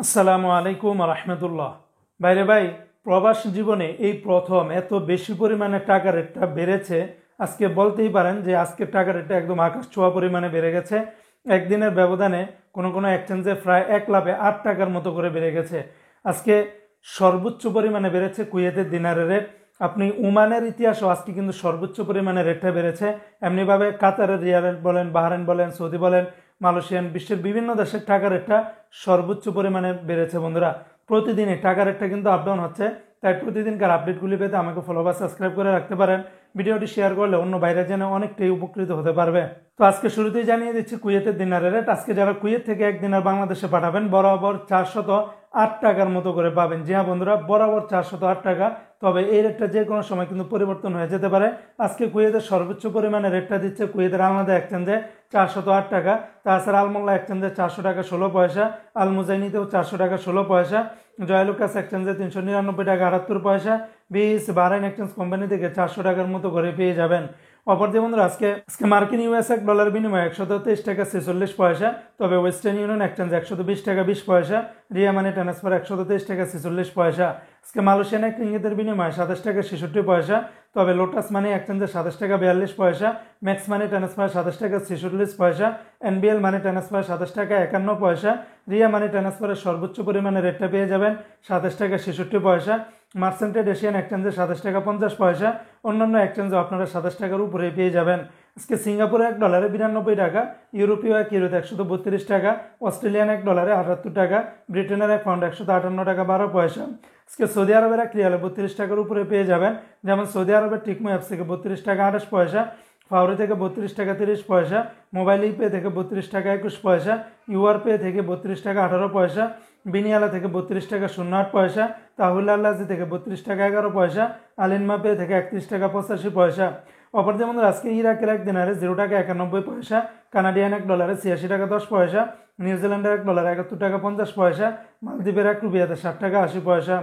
আসসালামু আলাইকুম রহমতুল্লাহ। বাইরে ভাই, প্রবাস জীবনে এই প্রথম এত বেশি পরিমাণে টাকা রেটটা বেড়েছে। আজকে বলতেই পারেন যে আজকের টাকা রেটটা একদম আকাশ ছোঁয়া পরিমাণে বেড়ে গেছে। একদিনের ব্যবধানে কোনো কোনো এক্সচেঞ্জে প্রায় 1 লাফে 8 টাকার মতো করে বেড়ে গেছে। আজকে সর্বোচ্চ পরিমাণে বেড়েছে কুয়েতের দিনারের রেট। আপনি ওমানের ইতিহাসও আজকে কিন্তু সর্বোচ্চ পরিমাণে রেটটা বেড়েছে। এমনিভাবে কাতারের রিয়াল বলেন, বাহরাইন বলেন, সৌদি বলেন, মালয়েশিয়ান, বিশ্বের বিভিন্ন দেশের টাকা রেটটা সর্বোচ্চ পরিমাণে বেড়েছে। বন্ধুরা, প্রতিদিনই টাকা রেটটা কিন্তু আপডাউন হচ্ছে। তাই প্রতিদিনকার আপডেটগুলি পেতে আমাকে ফলো বা সাবস্ক্রাইব করে রাখতে পারেন। ভিডিওটি শেয়ার করলে অন্য বাইরে জেনে অনেকটাই উপকৃত হতে পারবে। তো আজকে শুরুতেই জানিয়ে দিচ্ছি কুয়েতের দিনারের রেট। আজকে যারা কুয়েত থেকে এক দিনার বাংলাদেশে পাঠাবেন বরাবর 408 টাকার মতো করে পাবেন। জি হ্যাঁ বন্ধুরা, বরাবর 408 টাকা। তবে এই রেটটা যে কোনো সময় কিন্তু পরিবর্তন হয়ে যেতে পারে। আজকে কুয়েতের সর্বোচ্চ পরিমাণে রেটটা দিচ্ছে কুয়েতের আলমাদা এক্সচেঞ্জে 408 টাকা। তাছাড়া আলমোল্লা এক্সচেঞ্জে 400 টাকা 16 পয়সা, আল মুজাইনিতেও 400 টাকা 16 পয়সা, জয়লুকাস এক্সচেঞ্জে 399 টাকা 78 পয়সা, বাহরাইন এক্সচেঞ্জ কোম্পানি থেকে 400 টাকার মতো করে পেয়ে যাবেন। অপরদিকে বন্ধুরা, আজকে মার্কিন ইউএস এক ডলার বিনিময়ে 123 টাকা 46 পয়সা। তবে ওয়েস্টার্ন ইউনিয়ন এক্সচেঞ্জ 120 টাকা 20 পয়সা, রিয়া মানি ট্রান্সফার 123 টাকা 46 পয়সা। আজকে মালয়েশিয়ান এক রিঙ্গিতের বিনিময়ে 27 টাকা 66 পয়সা। তবে লোটাস মানি এক্সচেঞ্জে 27 টাকা 42 পয়সা, ম্যাক্স মানি ট্রান্সফার 27 টাকা 46 পয়সা, এনবিএল মানি ট্রান্সফার 27 টাকা 51 পয়সা। রিয়া মানি ট্রান্সফারের সর্বোচ্চ পরিমাণে রেটটা পেয়ে যাবেন 27 টাকা 66 পয়সা। মার্সেন্টেড এশিয়ান এক্সচেঞ্জে 27 টাকা 50 পয়সা। অন্যান্য এক্সচেঞ্জে আপনারা 27 টাকার উপরে পেয়ে যাবেন। আজকে সিঙ্গাপুরে এক ডলারে 92 টাকা, ইউরোপীয় এক ইউরোতে 132 টাকা, অস্ট্রেলিয়ান এক ডলারে 78 টাকা, ব্রিটেনের এক পাউন্ড 158 টাকা 12 পয়সা। আজকে সৌদি আরবের এক রিয়ালে 32 টাকার উপরে পেয়ে যাবেন। যেমন সৌদি আরবের টিকমো অ্যাপস থেকে 32 টাকা 28 পয়সা, ফাউরি থেকে 32 টাকা 30 পয়সা, মোবাইল ইপে থেকে 32 টাকা 21 পয়সা, ইউআর পে থেকে 32 টাকা 18 পয়সা, বিনিয়ালা থেকে 32 টাকা 08 পয়সা, তাহুল আল্লাজি থেকে 32 টাকা 11 পয়সা, আলিনমা পে থেকে 31 টাকা 85 পয়সা। অপর যেমন আজকে ইরাকের এক দিনারে 0 টাকা 91 পয়সা, কানাডিয়ান এক ডলারে 86 টাকা 10 পয়সা, নিউজিল্যান্ডের এক ডলারে 71 টাকা 50 পয়সা, মালদ্বীপের এক রুপিয়াতে 60 টাকা 80 পয়সা।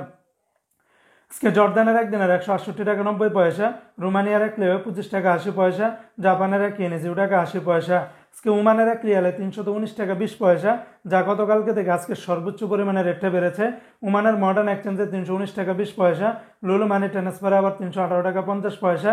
আজকে জর্দানের এক দিনের 168 টাকা 90 পয়সা, রোমানিয়ার এক লেও 25 টাকা 80 পয়সা, জাপানের এক ইয়েনে 0 টাকা 80 পয়সা। আজকে ওমানের এক রিয়ালে 319 টাকা 20 পয়সা, যা গতকালকে থেকে আজকে সর্বোচ্চ পরিমাণে রেটটা বেড়েছে। ওমানের মডার্ন এক্সচেঞ্জে 319 টাকা 20 পয়সা, লুলু মানি ট্রান্সফারে আবার 318 টাকা 50 পয়সা,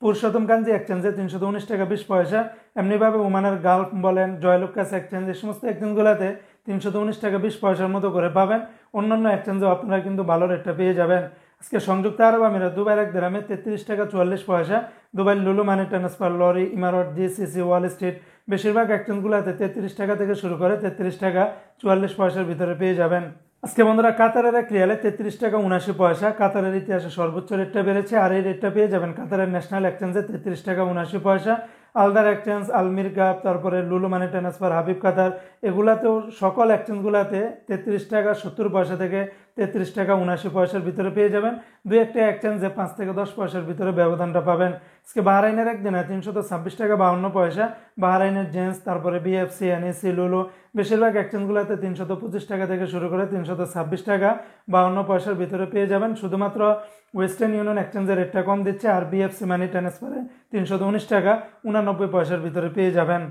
পুরুষোত্তম কাঞ্জি এক্সচেঞ্জে 319 টাকা 20 পয়সা। এমনিভাবে ওমানের গালফ বলেন, জয়লুকাস এক্সচেঞ্জ, এই সমস্ত এক্সচেঞ্জগুলোতে 319 টাকা 20 পয়সার মতো করে পাবেন। অন্যান্য এক্সচেঞ্জেও আপনারা কিন্তু ভালো রেটটা পেয়ে যাবেন। আজকে সংযুক্ত আরব আমিরাত দুবাইয়ের এক দিরহামে 33 টাকা 44 পয়সা, দুবাই লুলু মানি ট্রান্সফার, লরি, ইমারত, জিসিসি, ওয়াল স্ট্রিট, বেশিরভাগ এক্সচেঞ্জগুলোতে 33 টাকা থেকে শুরু করে 33 টাকা 44 পয়সার ভিতরে পেয়ে যাবেন। আজকে বন্ধুরা, কাতারের এক রিয়ালে 33 টাকা 79 পয়সা, কাতারের ইতিহাসে সর্বোচ্চ রেটটা বেড়েছে। আর এই রেটটা পেয়ে যাবেন কাতারের ন্যাশনাল এক্সচেঞ্জে 33 টাকা 79 পয়সা, আলদার এক্সচেঞ্জ, আলমির কাপ, তারপরে লুলু মানি ট্রান্সফার, হাবিব কাতার, এগুলাতেও সকল এক্সচেঞ্জগুলোতে 33 টাকা 70 পয়সা থেকে 33 টাকা 79 পয়সার ভিতরে পেয়ে যাবেন। দুই একটা এক্সচেঞ্জে 5 থেকে 10 পয়সার ভিতরে ব্যবধানটা পাবেন। আজকে বাহরাইনের একদিনে 326 টাকা 52 পয়সা, বাহরাইনের জেন্স, তারপরে বিএফসি, এনএসি, লুলু, বেশিরভাগ এক্সচেঞ্জগুলোতে 325 টাকা থেকে শুরু করে 326 টাকা 52 পয়সার ভিতরে পেয়ে যাবেন। শুধুমাত্র ওয়েস্টার্ন ইউনিয়ন এক্সচেঞ্জের রেটটা কম দিচ্ছে, আর বিএফসি মানি ট্রান্সফারে 319 টাকা 89 পয়সার ভিতরে পেয়ে যাবেন।